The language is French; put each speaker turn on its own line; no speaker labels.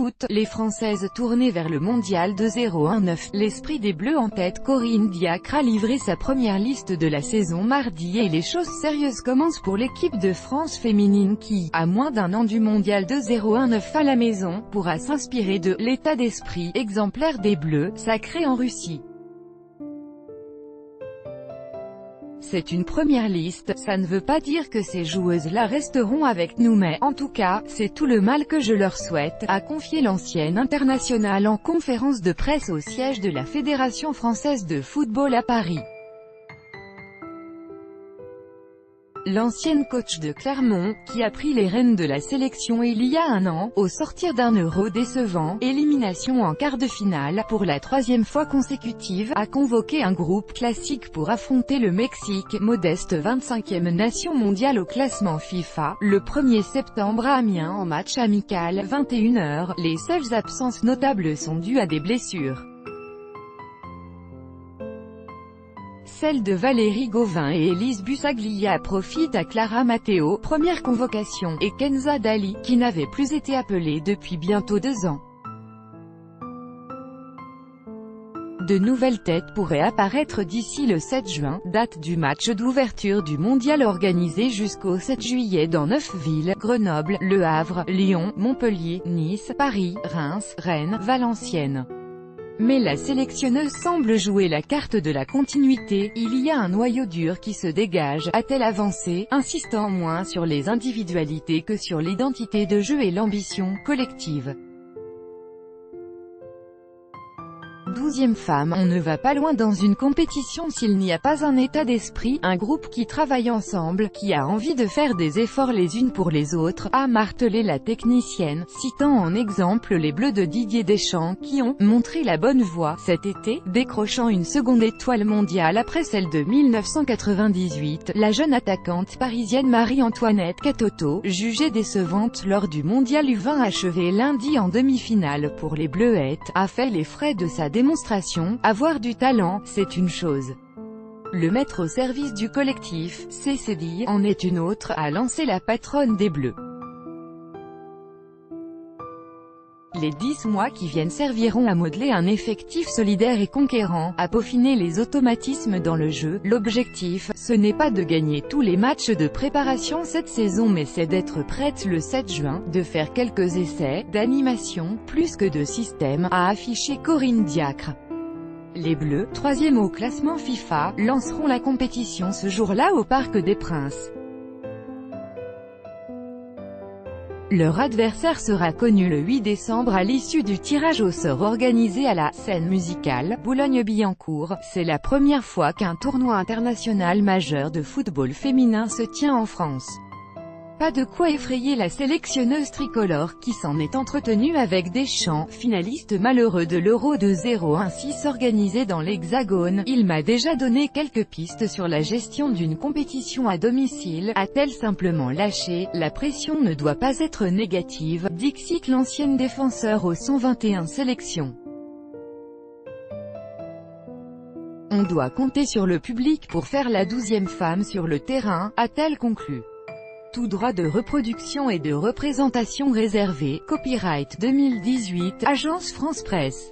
foot, les Françaises tournées vers le mondial 2019. L'esprit des Bleus en tête. Corinne Diacre a livré sa première liste de la saison mardi et les choses sérieuses commencent pour l'équipe de France féminine qui, à moins d'un an du mondial 2019 à la maison, pourra s'inspirer de « l'état d'esprit exemplaire des Bleus » sacrés en Russie. C'est une première liste, ça ne veut pas dire que ces joueuses-là resteront avec nous mais, en tout cas, c'est tout le mal que je leur souhaite, a confié l'ancienne internationale en conférence de presse au siège de la Fédération française de football à Paris. L'ancienne coach de Clermont, qui a pris les rênes de la sélection il y a un an, au sortir d'un Euro décevant, élimination en quart de finale, pour la troisième fois consécutive, a convoqué un groupe classique pour affronter le Mexique, modeste 25e nation mondiale au classement FIFA, le 1er septembre à Amiens en match amical, 21 h. Les seules absences notables sont dues à des blessures. Celle de Valérie Gauvin et Élise Bussaglia profite à Clara Matteo, première convocation, et Kenza Dali, qui n'avait plus été appelée depuis bientôt 2 ans. De nouvelles têtes pourraient apparaître d'ici le 7 juin, date du match d'ouverture du mondial organisé jusqu'au 7 juillet dans 9 villes, Grenoble, Le Havre, Lyon, Montpellier, Nice, Paris, Reims, Rennes, Valenciennes. Mais la sélectionneuse semble jouer la carte de la continuité, il y a un noyau dur qui se dégage, a-t-elle avancé, insistant moins sur les individualités que sur l'identité de jeu et l'ambition collective. 12e femme, on ne va pas loin dans une compétition s'il n'y a pas un état d'esprit, un groupe qui travaille ensemble, qui a envie de faire des efforts les unes pour les autres, a martelé la technicienne, citant en exemple les Bleus de Didier Deschamps qui ont montré la bonne voie cet été, décrochant une seconde étoile mondiale après celle de 1998. La jeune attaquante parisienne Marie-Antoinette Katoto, jugée décevante lors du mondial U20 achevé lundi en demi-finale pour les Bleuettes, a fait les frais de sa démonstration. Avoir du talent, c'est une chose. Le mettre au service du collectif, c'est dit, en est une autre, a lancé la patronne des Bleus. Les 10 mois qui viennent serviront à modeler un effectif solidaire et conquérant, à peaufiner les automatismes dans le jeu. L'objectif, ce n'est pas de gagner tous les matchs de préparation cette saison mais c'est d'être prête le 7 juin, de faire quelques essais, d'animation, plus que de système, a affiché Corinne Diacre. Les Bleus, 3e au classement FIFA, lanceront la compétition ce jour-là au Parc des Princes. Leur adversaire sera connu le 8 décembre à l'issue du tirage au sort organisé à la Scène musicale, Boulogne-Billancourt. C'est la première fois qu'un tournoi international majeur de football féminin se tient en France. Pas de quoi effrayer la sélectionneuse tricolore qui s'en est entretenue avec Deschamps, finaliste malheureux de l'Euro 2016 organisé dans l'Hexagone. Il m'a déjà donné quelques pistes sur la gestion d'une compétition à domicile, a-t-elle simplement lâché. La pression ne doit pas être négative, dixit l'ancienne défenseur au 121 sélection. On doit compter sur le public pour faire la 12e femme sur le terrain, a-t-elle conclu. Tout droit de reproduction et de représentation réservé, copyright 2018, Agence France Presse.